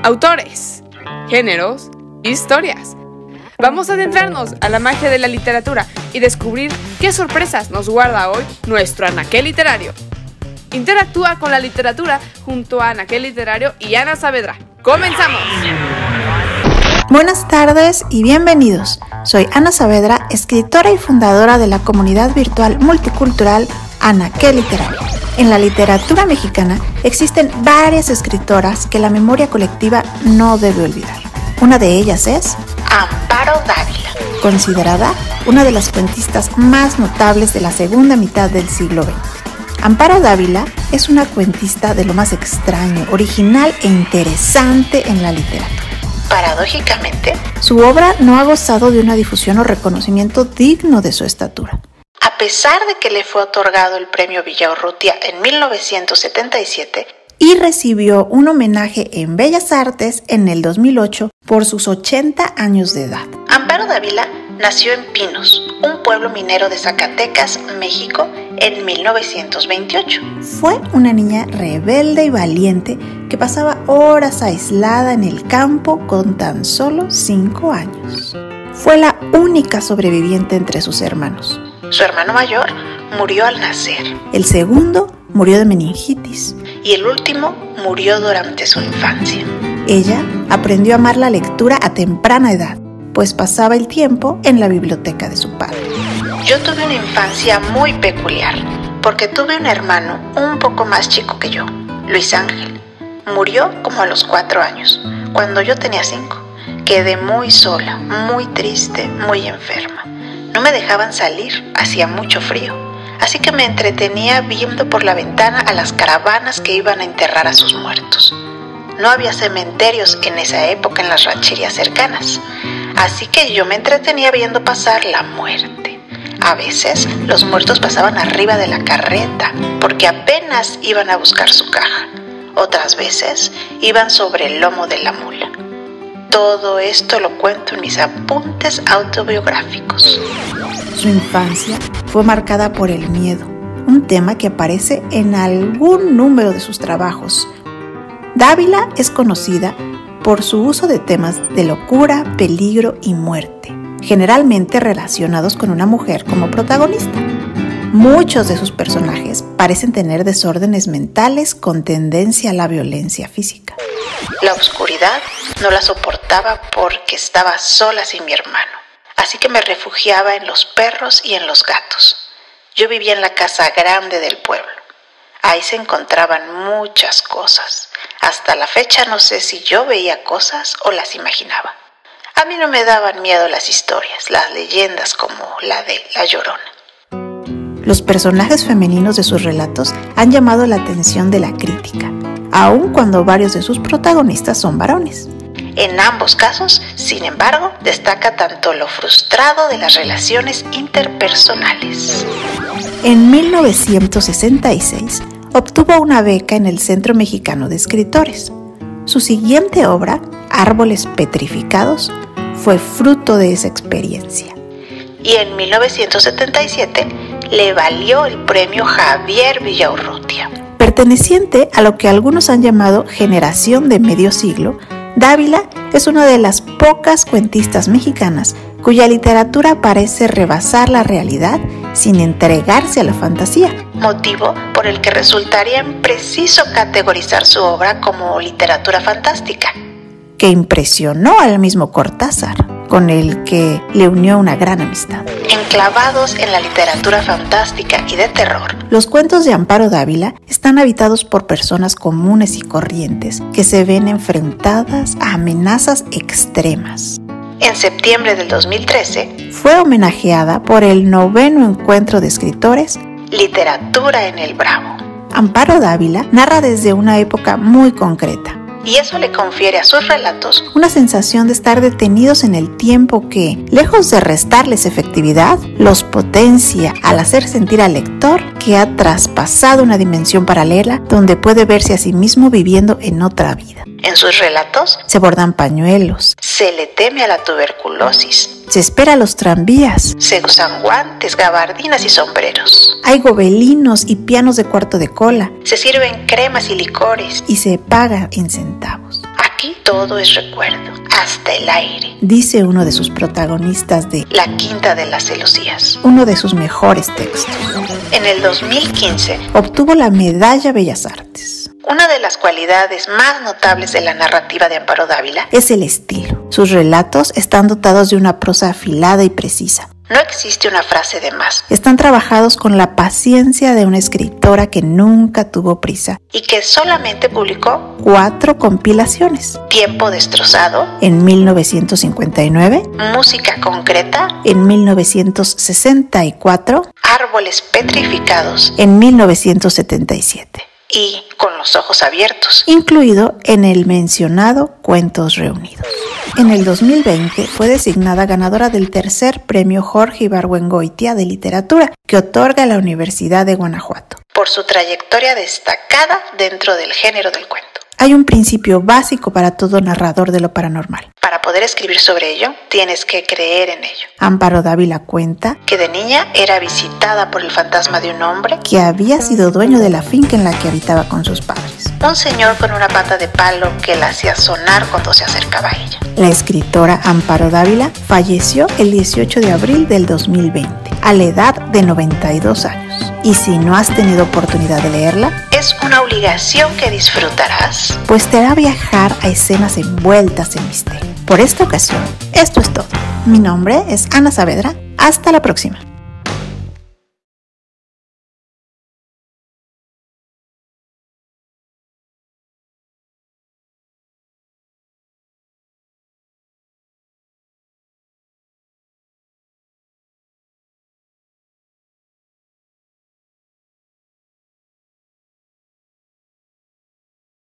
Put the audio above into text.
autores, géneros, historias. Vamos a adentrarnos a la magia de la literatura y descubrir qué sorpresas nos guarda hoy nuestro anaquel literario. Interactúa con la literatura junto a Anaquel Literario y Ana Saavedra. ¡Comenzamos! Buenas tardes y bienvenidos. Soy Ana Saavedra, escritora y fundadora de la comunidad virtual multicultural Anaquel Literario. En la literatura mexicana existen varias escritoras que la memoria colectiva no debe olvidar. Una de ellas es Amparo Dávila, considerada una de las cuentistas más notables de la segunda mitad del siglo XX. Amparo Dávila es una cuentista de lo más extraño, original e interesante en la literatura. Paradójicamente, su obra no ha gozado de una difusión o reconocimiento digno de su estatura. A pesar de que le fue otorgado el premio Villaurrutia en 1977 y recibió un homenaje en Bellas Artes en el 2008 por sus 80 años de edad. Amparo Dávila nació en Pinos, un pueblo minero de Zacatecas, México, en 1928. Fue una niña rebelde y valiente que pasaba horas aislada en el campo con tan solo 5 años. Fue la única sobreviviente entre sus hermanos. Su hermano mayor murió al nacer. El segundo murió de meningitis. Y el último murió durante su infancia. Ella aprendió a amar la lectura a temprana edad, pues pasaba el tiempo en la biblioteca de su padre. Yo tuve una infancia muy peculiar, porque tuve un hermano un poco más chico que yo, Luis Ángel. Murió como a los 4 años, cuando yo tenía 5. Quedé muy sola, muy triste, muy enferma. No me dejaban salir, hacía mucho frío, así que me entretenía viendo por la ventana a las caravanas que iban a enterrar a sus muertos. No había cementerios en esa época en las rancherías cercanas, así que yo me entretenía viendo pasar la muerte. A veces los muertos pasaban arriba de la carreta, porque apenas iban a buscar su caja. Otras veces iban sobre el lomo de la mula. Todo esto lo cuento en mis apuntes autobiográficos. Su infancia fue marcada por el miedo, un tema que aparece en algún número de sus trabajos. Dávila es conocida por su uso de temas de locura, peligro y muerte, generalmente relacionados con una mujer como protagonista. Muchos de sus personajes parecen tener desórdenes mentales con tendencia a la violencia física. La oscuridad no la soportaba porque estaba sola sin mi hermano, así que me refugiaba en los perros y en los gatos. Yo vivía en la casa grande del pueblo. Ahí se encontraban muchas cosas. Hasta la fecha no sé si yo veía cosas o las imaginaba. A mí no me daban miedo las historias, las leyendas como la de La Llorona. Los personajes femeninos de sus relatos han llamado la atención de la crítica, aun cuando varios de sus protagonistas son varones. En ambos casos, sin embargo, destaca tanto lo frustrado de las relaciones interpersonales. En 1966, obtuvo una beca en el Centro Mexicano de Escritores. Su siguiente obra, Árboles Petrificados, fue fruto de esa experiencia. Y en 1977 le valió el premio Javier Villaurrutia. Perteneciente a lo que algunos han llamado generación de medio siglo, Dávila es una de las pocas cuentistas mexicanas cuya literatura parece rebasar la realidad sin entregarse a la fantasía, motivo por el que resultaría impreciso categorizar su obra como literatura fantástica, que impresionó al mismo Cortázar, con el que le unió una gran amistad. Enclavados en la literatura fantástica y de terror, los cuentos de Amparo Dávila están habitados por personas comunes y corrientes que se ven enfrentadas a amenazas extremas. En septiembre del 2013, fue homenajeada por el 9º Encuentro de Escritores Literatura en el Bravo. Amparo Dávila narra desde una época muy concreta, y eso le confiere a sus relatos una sensación de estar detenidos en el tiempo que, lejos de restarles efectividad, los potencia al hacer sentir al lector que ha traspasado una dimensión paralela donde puede verse a sí mismo viviendo en otra vida. En sus relatos se bordan pañuelos, se le teme a la tuberculosis, se espera a los tranvías, se usan guantes, gabardinas y sombreros. Hay gobelinos y pianos de cuarto de cola, se sirven cremas y licores y se paga en centavos. Aquí todo es recuerdo, hasta el aire, dice uno de sus protagonistas de La Quinta de las Celosías, uno de sus mejores textos. En el 2015 obtuvo la Medalla Bellas Artes. Una de las cualidades más notables de la narrativa de Amparo Dávila es el estilo. Sus relatos están dotados de una prosa afilada y precisa. No existe una frase de más. Están trabajados con la paciencia de una escritora que nunca tuvo prisa y que solamente publicó 4 compilaciones. Tiempo destrozado en 1959, Música concreta en 1964, Árboles petrificados en 1977. Y Con los ojos abiertos, incluido en el mencionado Cuentos Reunidos. En el 2020 fue designada ganadora del tercer premio Jorge Ibargüengoitia de literatura que otorga la Universidad de Guanajuato, por su trayectoria destacada dentro del género del cuento. Hay un principio básico para todo narrador de lo paranormal. Para poder escribir sobre ello, tienes que creer en ello. Amparo Dávila cuenta que de niña era visitada por el fantasma de un hombre que había sido dueño de la finca en la que habitaba con sus padres. Un señor con una pata de palo que la hacía sonar cuando se acercaba a ella. La escritora Amparo Dávila falleció el 18 de abril del 2020, a la edad de 92 años. Y si no has tenido oportunidad de leerla, es una obligación que disfrutarás, pues te hará viajar a escenas envueltas en misterio. Por esta ocasión, esto es todo. Mi nombre es Ana Saavedra. Hasta la próxima.